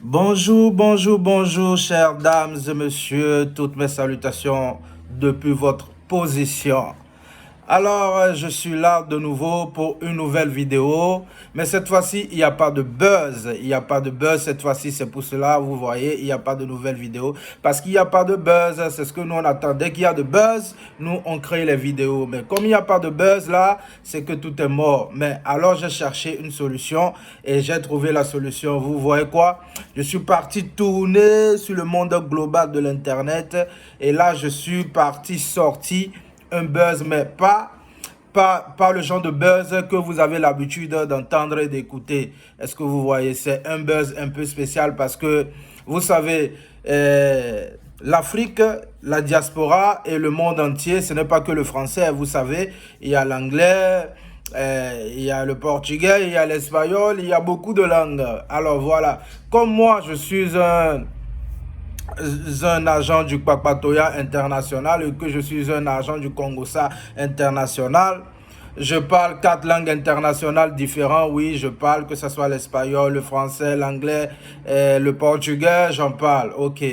Bonjour, bonjour, bonjour, chères dames et messieurs, toutes mes salutations depuis votre position. Alors, je suis là de nouveau pour une nouvelle vidéo, mais cette fois-ci, il n'y a pas de buzz. Il n'y a pas de buzz cette fois-ci, c'est pour cela, vous voyez, il n'y a pas de nouvelle vidéo. Parce qu'il n'y a pas de buzz, c'est ce que nous on attend. Dès qu'il y a de buzz, nous on crée les vidéos. Mais comme il n'y a pas de buzz là, c'est que tout est mort. Mais alors, j'ai cherché une solution et j'ai trouvé la solution. Vous voyez quoi? Je suis parti tourner sur le monde global de l'Internet et là, je suis parti sortir un buzz, mais pas le genre de buzz que vous avez l'habitude d'entendre et d'écouter. Est-ce que vous voyez? C'est un buzz un peu spécial parce que, vous savez, l'Afrique, la diaspora et le monde entier, ce n'est pas que le français, vous savez, il y a l'anglais, il y a le portugais, il y a l'espagnol, il y a beaucoup de langues. Alors voilà, comme moi, je suis un agent du Papatoya international et que je suis un agent du Congossa international. Je parle 4 langues internationales différentes, oui, je parle, que ce soit l'espagnol, le français, l'anglais, le portugais, j'en parle, ok.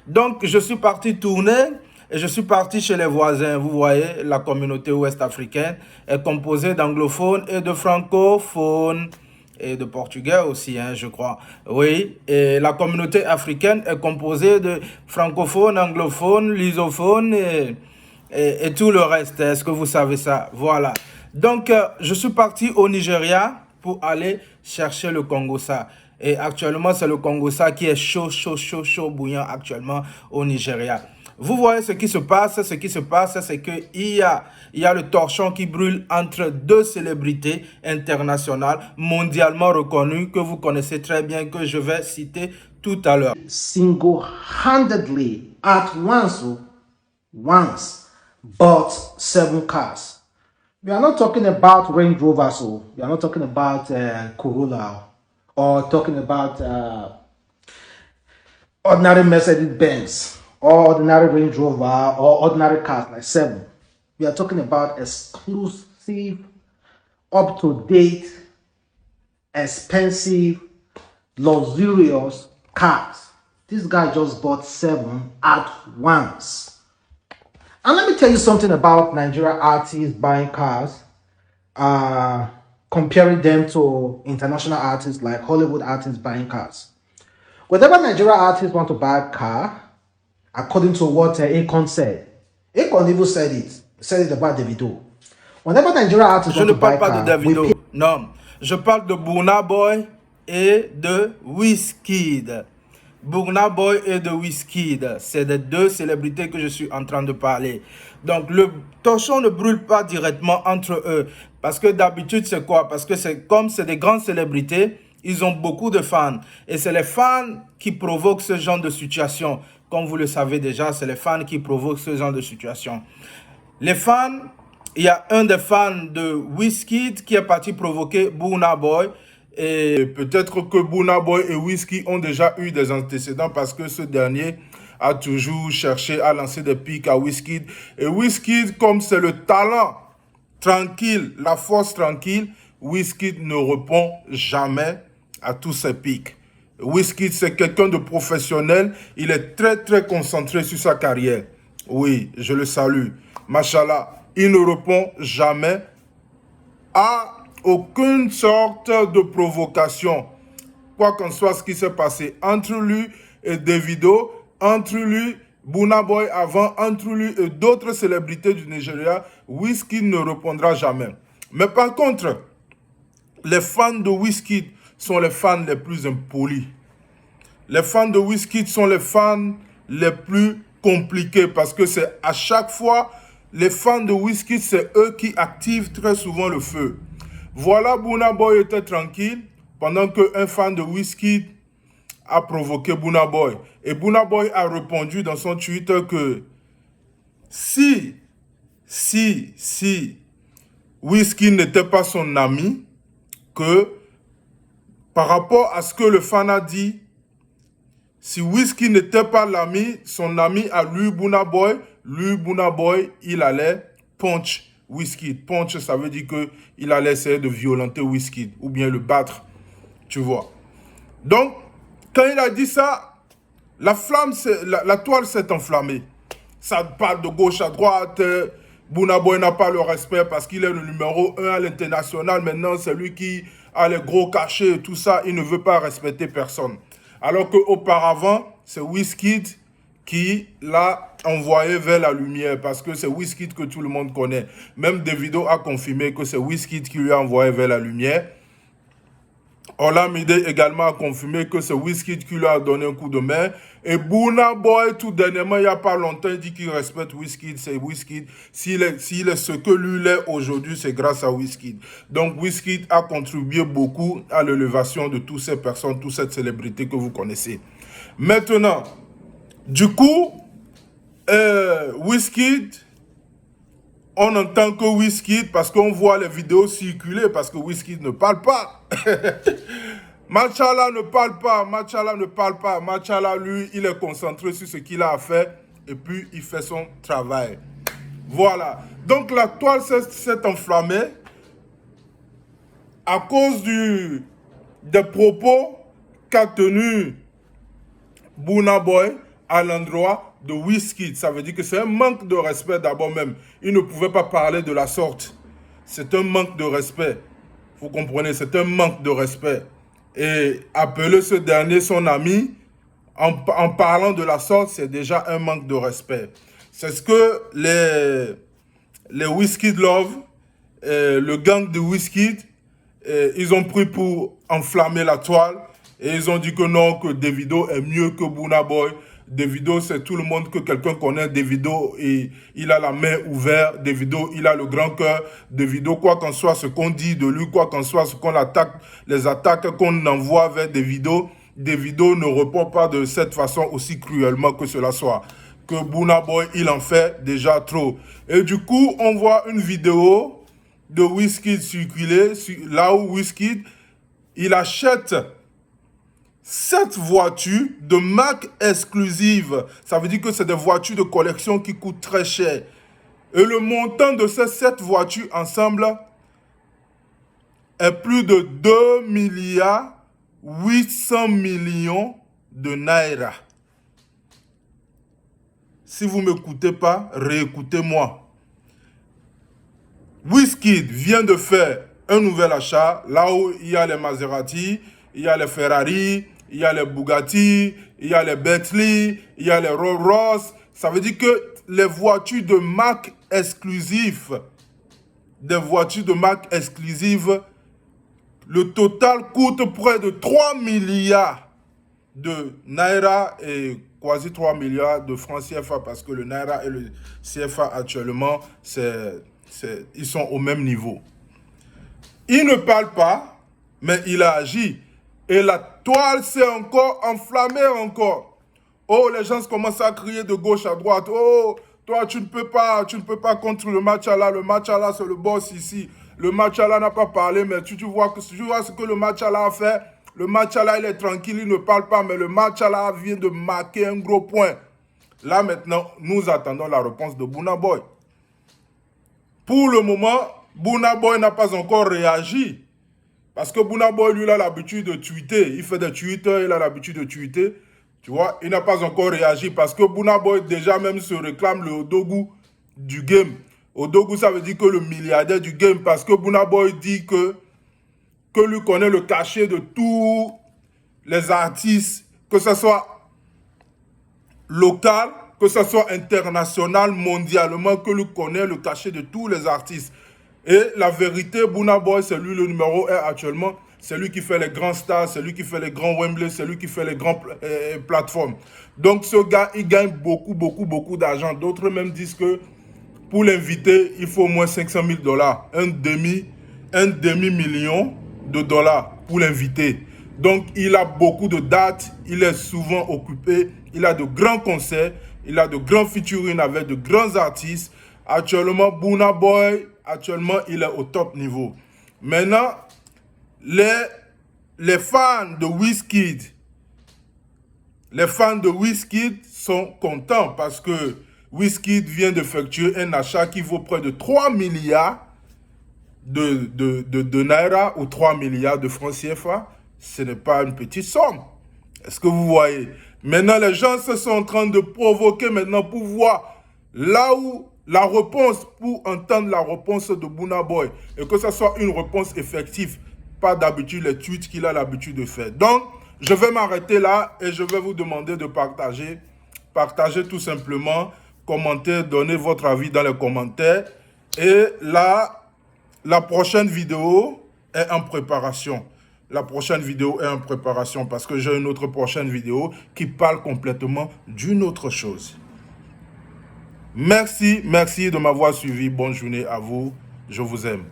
Donc, je suis parti tourner et je suis parti chez les voisins. Vous voyez, la communauté ouest-africaine est composée d'anglophones et de francophones et de portugais aussi, hein, je crois. Oui, et la communauté africaine est composée de francophones, anglophones, lusophones et tout le reste. Est-ce que vous savez ça? Voilà. Donc, je suis parti au Nigeria pour aller chercher le Congossa. Et actuellement, c'est le Congossa qui est chaud, chaud, chaud, chaud, bouillant actuellement au Nigeria. Vous voyez ce qui se passe. Ce qui se passe, c'est qu'il y a le torchon qui brûle entre deux célébrités internationales mondialement reconnues que vous connaissez très bien, que je vais citer tout à l'heure. Single-handedly at once bought 7 cars. We are not talking about Range Rovers, so we are not talking about Corolla or talking about ordinary Mercedes Benz or ordinary Range Rover or ordinary cars like 7. We are talking about exclusive, up to date, expensive, luxurious cars. This guy just bought 7 at once. And let me tell you something about Nigerian artists buying cars, comparing them to international artists like Hollywood artists buying cars. Whenever Nigerian artists want to buy a car, according to what Akon said, Akon even said it about Davido. Whenever Nigerian artists Je want ne to buy parle a pas de car, we pay. Davido, non. Je parle de Burna Boy et de Wizkid. Burna Boy et de Wizkid, c'est des deux célébrités que je suis en train de parler. Donc le torchon ne brûle pas directement entre eux. Parce que d'habitude, c'est quoi? Parce que c'est comme c'est des grandes célébrités, ils ont beaucoup de fans. Et c'est les fans qui provoquent ce genre de situation. Comme vous le savez déjà, c'est les fans qui provoquent ce genre de situation. Les fans, il y a un des fans de Wizkid qui est parti provoquer Burna Boy. Et peut-être que Burna Boy et Wizkid ont déjà eu des antécédents parce que ce dernier a toujours cherché à lancer des pics à Wizkid. Et Wizkid, comme c'est le talent tranquille, la force tranquille, Wizkid ne répond jamais à tous ces pics. Wizkid, c'est quelqu'un de professionnel. Il est très, très concentré sur sa carrière. Oui, je le salue. Machallah, il ne répond jamais à aucune sorte de provocation. Quoi qu'en soit ce qui s'est passé entre lui et Davido, entre lui, Burna Boy avant, entre lui et d'autres célébrités du Nigeria, Wizkid ne répondra jamais. Mais par contre, les fans de Wizkid sont les fans les plus impolis. Les fans de Wizkid sont les fans les plus compliqués parce que c'est à chaque fois, les fans de Wizkid, c'est eux qui activent très souvent le feu. Voilà, Burna Boy était tranquille pendant qu'un fan de Wizkid a provoqué Burna Boy. Et Burna Boy a répondu dans son tweet que si Wizkid n'était pas son ami, que par rapport à ce que le fan a dit, si Wizkid n'était pas son ami à lui, Burna Boy, il allait punch Wizkid. Punch, ça veut dire qu'il allait essayer de violenter Wizkid ou bien le battre, tu vois. Donc, Quand il a dit ça, la flamme, la toile s'est enflammée. Ça parle de gauche à droite. Burna Boy n'a pas le respect parce qu'il est le numéro 1 à l'international. Maintenant, c'est lui qui a les gros cachets et tout ça. Il ne veut pas respecter personne. Alors qu'auparavant, c'est Wizkid qui l'a envoyé vers la lumière parce que c'est Wizkid que tout le monde connaît. Même Davido a confirmé que c'est Wizkid qui lui a envoyé vers la lumière. Olamide également a confirmé que c'est Wizkid qui lui a donné un coup de main. Et Burna Boy, tout dernièrement, il n'y a pas longtemps, il dit qu'il respecte Wizkid, c'est Wizkid. S'il est ce que lui est aujourd'hui, c'est grâce à Wizkid. Donc Wizkid a contribué beaucoup à l'élévation de toutes ces personnes, toute cette célébrité que vous connaissez. Maintenant, du coup, Wizkid, on entend que Wizkid, parce qu'on voit les vidéos circuler, parce que Wizkid ne parle pas. Machala ne parle pas, Machala ne parle pas. Machala, lui, il est concentré sur ce qu'il a à faire et puis il fait son travail. Voilà. Donc la toile s'est enflammée à cause des propos qu'a tenu Burna Boy à l'endroit de Wizkid. Ça veut dire que c'est un manque de respect d'abord même. Il ne pouvait pas parler de la sorte. C'est un manque de respect. Vous comprenez, c'est un manque de respect. Et appeler ce dernier son ami en parlant de la sorte, c'est déjà un manque de respect. C'est ce que les Wizkid Love, le gang de Wizkid, ils ont pris pour enflammer la toile. Et ils ont dit que non, que Davido est mieux que Burna Boy. Davido, c'est tout le monde que quelqu'un connaît. Davido, il a la main ouverte. Davido, il a le grand cœur. Davido, quoi qu'en soit ce qu'on dit de lui, quoi qu'en soit ce qu'on attaque, les attaques qu'on envoie vers Davido, Davido ne répond pas de cette façon aussi cruellement que cela soit. Que Burna Boy, il en fait déjà trop. Et du coup, on voit une vidéo de Wizkid circuler, là où Wizkid, il achète 7 voitures de marque exclusive. Ça veut dire que c'est des voitures de collection qui coûtent très cher. Et le montant de ces 7 voitures ensemble est plus de 2 milliards 800 millions de naira. Si vous ne m'écoutez pas, réécoutez-moi. Wizkid vient de faire un nouvel achat, là où il y a les Maserati, il y a les Ferrari, il y a les Bugatti, il y a les Bentley, il y a les Rolls-Royce. Ça veut dire que les voitures de marque exclusive, des voitures de marque exclusive, le total coûte près de 3 milliards de naira et quasi 3 milliards de francs CFA parce que le naira et le CFA actuellement, ils sont au même niveau. Il ne parle pas, mais il a agi. Et la toile s'est encore enflammée encore. Oh, les gens commencent à crier de gauche à droite. Oh, toi, tu ne peux pas contre le Machala. Le Machala, c'est le boss ici. Le Machala n'a pas parlé, mais tu vois ce que le Machala a fait. Le Machala, il est tranquille, il ne parle pas, mais le Machala vient de marquer un gros point. Là, maintenant, nous attendons la réponse de Burna Boy. Pour le moment, Burna Boy n'a pas encore réagi. Parce que Burna Boy, lui, il a l'habitude de tweeter. Il fait des tweets, il a l'habitude de tweeter. Tu vois, il n'a pas encore réagi parce que Burna Boy déjà même se réclame le Odogu du game. Odogu, ça veut dire que le milliardaire du game parce que Burna Boy dit que lui connaît le cachet de tous les artistes, que ce soit local, que ce soit international, mondialement, que lui connaît le cachet de tous les artistes. Et la vérité, Burna Boy, c'est lui le numéro 1 actuellement. C'est lui qui fait les grands stars, c'est lui qui fait les grands Wembley, c'est lui qui fait les grandes plateformes. Donc ce gars, il gagne beaucoup d'argent. D'autres même disent que pour l'inviter, il faut au moins 500 000 $. Un demi-million de dollars pour l'inviter. Donc il a beaucoup de dates, il est souvent occupé, il a de grands concerts, il a de grands featuring avec de grands artistes. Actuellement, Burna Boy, il est au top niveau. Maintenant, les fans de Wizkid, sont contents parce que Wizkid vient d'effectuer un achat qui vaut près de 3 milliards de naira ou 3 milliards de francs CFA. Ce n'est pas une petite somme. Est-ce que vous voyez? Maintenant, les gens se sont en train de provoquer maintenant pour voir là où la réponse, pour entendre la réponse de Burna Boy. Et que ce soit une réponse effective. Pas d'habitude les tweets qu'il a l'habitude de faire. Donc, je vais m'arrêter là et je vais vous demander de partager. Partagez tout simplement, commentez, donnez votre avis dans les commentaires. Et là, la prochaine vidéo est en préparation. La prochaine vidéo est en préparation parce que j'ai une autre prochaine vidéo qui parle complètement d'une autre chose. Merci de m'avoir suivi. Bonne journée à vous. Je vous aime.